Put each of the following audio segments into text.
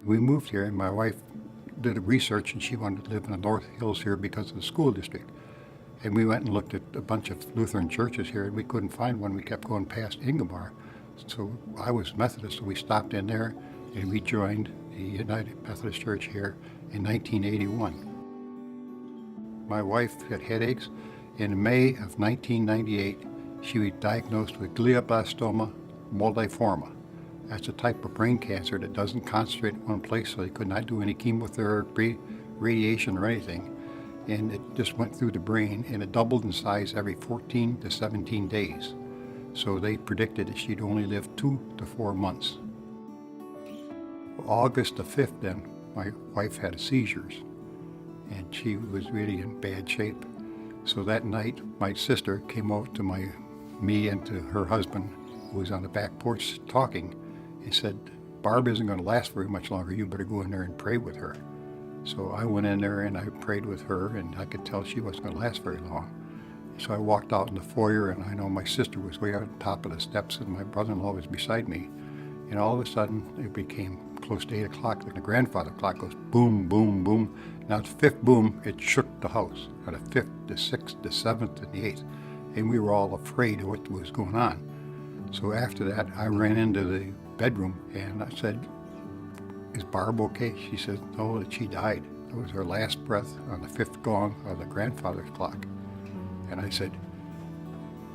We moved here, and my wife did a research, and she wanted to live in the North Hills here because of the school district. And we went and looked at a bunch of Lutheran churches here, and we couldn't find one. We kept going past Ingomar. So I was Methodist, so we stopped in there, and we joined the United Methodist Church here in 1981. My wife had headaches. In May of 1998, she was diagnosed with glioblastoma multiforme. That's a type of brain cancer that doesn't concentrate in one place, so they could not do any chemotherapy, radiation, or anything. And it just went through the brain, and it doubled in size every 14 to 17 days. So they predicted that she'd only live 2 to 4 months. August the 5th then, my wife had seizures, and she was really in bad shape. So that night, my sister came over to me and to her husband, who was on the back porch talking, and said, "Barb isn't going to last very much longer. You better go in there and pray with her." So I went in there and I prayed with her, and I could tell she wasn't going to last very long. So I walked out in the foyer, and I know my sister was way on top of the steps, and my brother-in-law was beside me. And all of a sudden, it became close to 8 o'clock, and the grandfather clock goes boom, boom, boom. Now the fifth boom, it shook the house. And the fifth, the sixth, the seventh, and the eighth. And we were all afraid of what was going on. So after that, I ran into the bedroom, and I said, "Is Barb okay?" She said, "No, that she died. That was her last breath on the fifth gong of the grandfather's clock." And I said,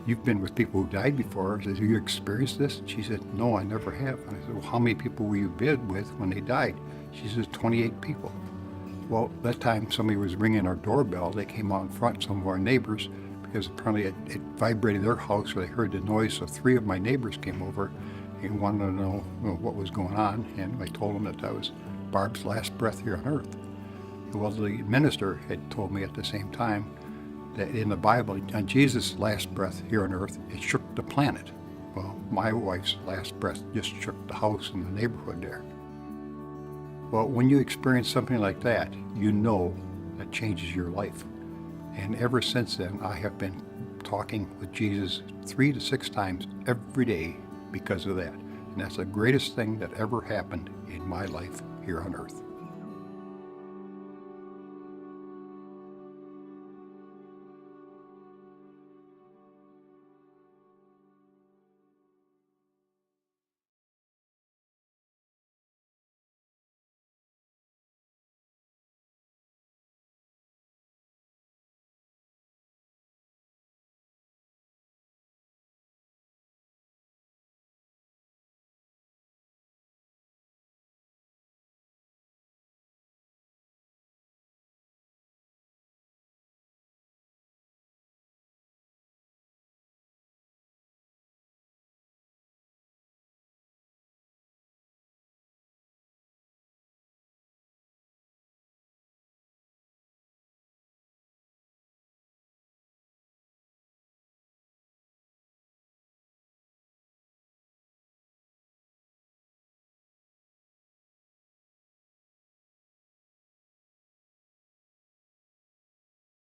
"You've been with people who died before. I said, have you experienced this?" She said, "No, I never have." And I said, "Well, how many people were you bed with when they died?" She says, 28 people. Well, that time somebody was ringing our doorbell. They came out in front, some of our neighbors, because apparently it vibrated their house, or they heard the noise. So 3 of my neighbors came over and wanted to know what was going on. And I told them that was Barb's last breath here on earth. Well, the minister had told me at the same time that in the Bible, on Jesus' last breath here on earth, it shook the planet. Well, my wife's last breath just shook the house in the neighborhood there. Well, when you experience something like that, you know that changes your life. And ever since then, I have been talking with Jesus 3 to 6 times every day because of that. And that's the greatest thing that ever happened in my life here on earth.